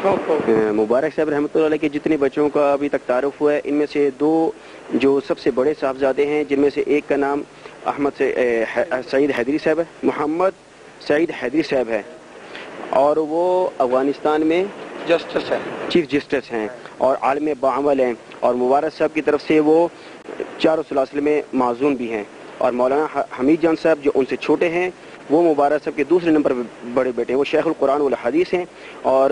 مبارک صاحب رحمۃ اللہ کے جتنے بچوں کا ابھی تک تعارف ہوا ہے، ان میں سے دو جو سب سے بڑے صاحبزادے ہیں، جن میں سے ایک کا نام احمد سعید حیدری صاحب ہے، محمد سعید حیدری صاحب ہے، اور وہ افغانستان میں جسٹس ہے، چیف جسٹس ہیں اور عالم باعمل ہیں، اور مبارک صاحب کی طرف سے وہ چار سلاسل میں معزون بھی ہیں، اور مولانا حمید جان صاحب جو ان سے چھوٹے ہیں وہ مبارک صاحب کے دوسرے نمبر پہ بڑے بیٹے ہیں، وہ شیخ القرآن والحدیث ہیں، اور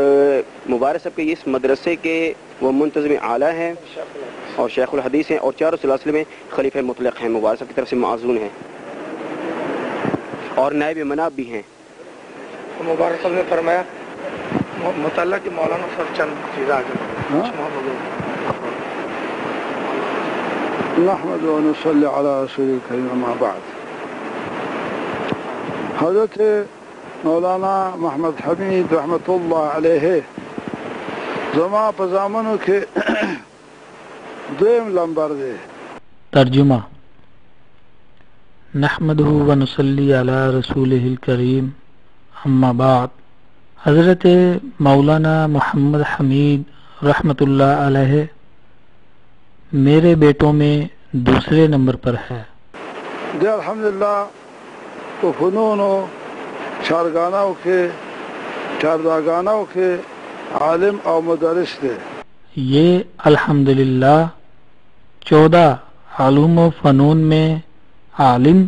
مبارک صاحب کے اس مدرسے کے وہ منتظم اعلیٰ ہیں اور شیخ الحدیث ہیں، اور چاروں سلاسل میں خلیفہ مطلق ہیں، مبارک صاحب کی طرف سے معزون ہیں اور نائب مناب بھی ہیں۔ مبارک صاحب نے فرمایا مطلع کہ مولانا صاحب چند چیز آگے نحمد و نصلی علی رسول الکریم اما بعد۔ حضرت مولانا محمد حمید رحمت اللہ علیہ زما پزامنو کے دویم لمبر دے۔ ترجمہ: نحمدہ و نصلی علی رسولہ الکریم اما بعد۔ حضرت مولانا محمد حمید رحمت اللہ علیہ میرے بیٹوں میں دوسرے نمبر پر ہے۔ دے الحمدللہ کو فنونو چارگاناو کے چارداگاناو کے عالم اور مدرس دے۔ یہ الحمدللہ 14 علوم و فنون میں عالم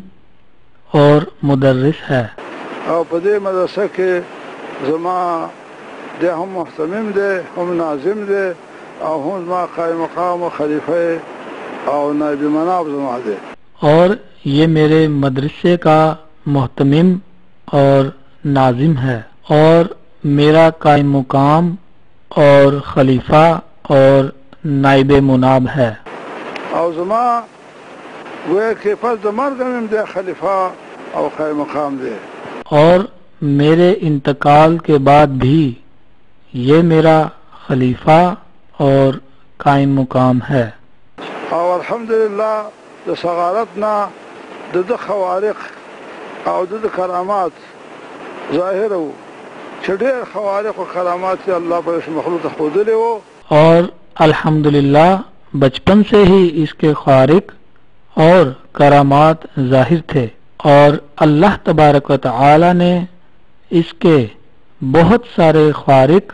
اور مدرس ہے، اور پدے مدرسہ کے زما دے ہم محتمم دے، ہم ناظم دے، اور ہم زما قائم مقام و خلیفہ اور نائب مناب زما دے۔ اور یہ میرے مدرسے کا محتمم اور ناظم ہے، اور میرا قائم مقام اور خلیفہ اور نائب مناب ہے۔ اور زما وہ کہ پس مردم دے خلیفہ اور قائم مقام دے۔ اور میرے انتقال کے بعد بھی یہ میرا خلیفہ اور قائم مقام ہے۔ اور الحمدللہ دے صغارتنا دے خوارق اور دے کرامات ظاہر ہو، چھڑیر خوارق و کرامات اللہ پر اس مخلوق خود لے ہو۔ اور الحمدللہ بچپن سے ہی اس کے خوارق اور کرامات ظاہر تھے، اور اللہ تبارک و تعالی نے اس کے بہت سارے خوارق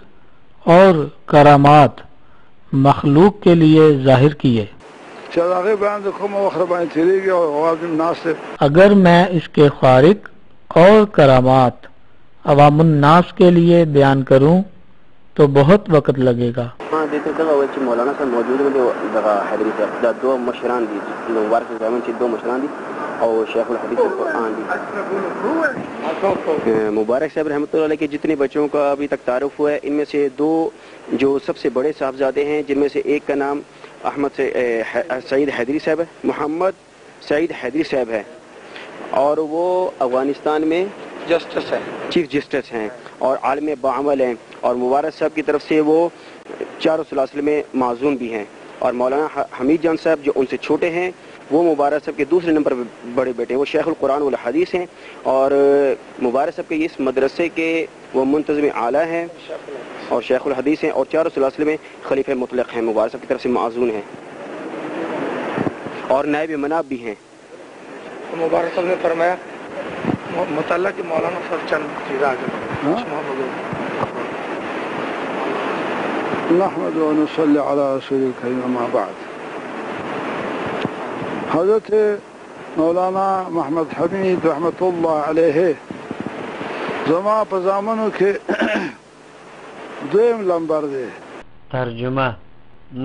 اور کرامات مخلوق کے لیے ظاہر کیے۔ چراغی بیان دیکھو میں وقت بائیں تیری گیا اور عوام ناس سے۔ اگر میں اس کے خوارق اور کرامات عوام الناس کے لیے بیان کروں تو بہت وقت لگے گا۔ ہاں دیتے مولانا صاحب موجود ہیں، حیدری صاحب دو مشران دی، مبارک صاحب سے دو مشران دی اور شیخ الحدیث قرآن دی۔ مبارک صاحب رحمۃ اللہ علیہ کے جتنے بچوں کا ابھی تک تعارف ہوا ہے، ان میں سے دو جو سب سے بڑے صاحبزادے ہیں، جن میں سے ایک کا نام احمد سعید حیدری صاحب ہے، محمد سعید حیدری صاحب ہے، اور وہ افغانستان میں جسٹس ہے، چیف جسٹس ہیں اور عالم باعمل ہیں، اور مبارک صاحب کی طرف سے وہ چاروں سلاسل میں معزون بھی ہیں، اور مولانا حمید جان صاحب جو ان سے چھوٹے ہیں وہ مبارک صاحب کے دوسرے نمبر پہ بڑے بیٹے ہیں، وہ شیخ القرآن والحدیث ہیں، اور مبارک صاحب کے اس مدرسے کے وہ منتظم اعلیٰ ہیں اور شیخ الحدیث ہیں، اور چاروں سلاسل میں خلیفہ مطلق ہیں، مبارک صاحب کی طرف سے معزون ہیں اور نائب مناب بھی ہیں۔ مبارک صاحب نے فرمایا مطلع کہ مولانا صاحب چند چیز آگے نحمد و نصلی علی رسول الکریم اما بعد۔ حضرت مولانا محمد حمید رحمت اللہ علیہ زما پزامنو کے دویم لمبر دے۔ ترجمہ: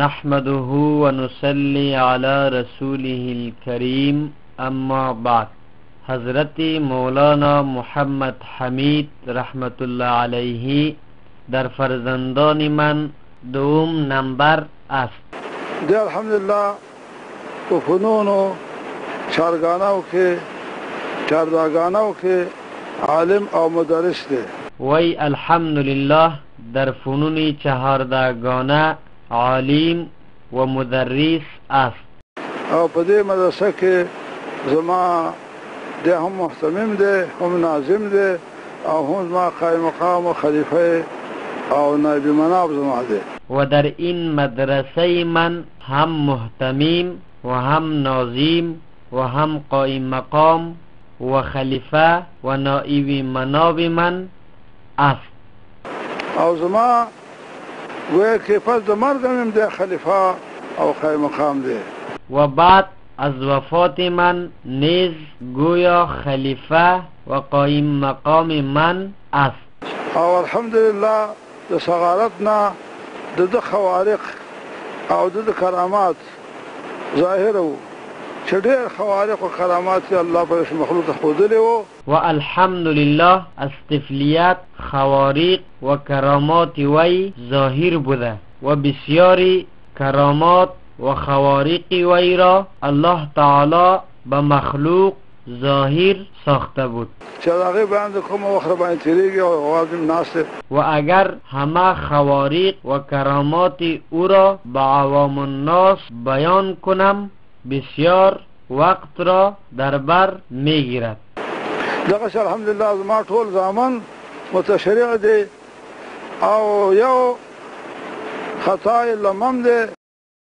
نحمده ونصلی علی رسولہ الکریم اما بعد۔ حضرت مولانا محمد حمید رحمت اللہ علیہ در فرزندان من دوم نمبر است۔ دے الحمدللہ کو فنون و چارگاناو کے چارداگاناو کے عالم اور مدرس دے۔ وی الحمدللہ در فنون چہارداگانہ عالم و مدرس است۔ اور پدے مدرسہ کے زما دے ہم محتمم دے، ہم ناظم دے، اور ہم زما قائم مقام و خلیفہ او نائب مناب زما دی. و در این مدرسه من هم محتمیم و هم ناظم و هم قائم مقام و خلیفه و نائب مناب من است. او زما گویا که پس د مرګ هم دی خلیفه او قائم مقام دی. و بعد از وفات من نیز گویا خلیفه و قائم مقام من است. او الحمدلله د صغارتنا د خوارق او د کرامات ظاهر وو چې ډېر خوارق او کرامات الله په مخلوق خودلې وو. و الحمدلله از طفلیت خوارق و کرامات وی ظاهر بوده و بسیاری کرامات و خوارق وی را الله تعالی به مخلوق ظاهر ساخته بود. چې هغه باندې کوم وخت باندې تیریږي او واجب ناس. و اگر همه خوارق و کرامات او را به عوام الناس بیان کنم بسیار وقت را در بر میگیرد. دغه الحمدلله زما ټول زامن متشریع دي او یو خطای لمم دی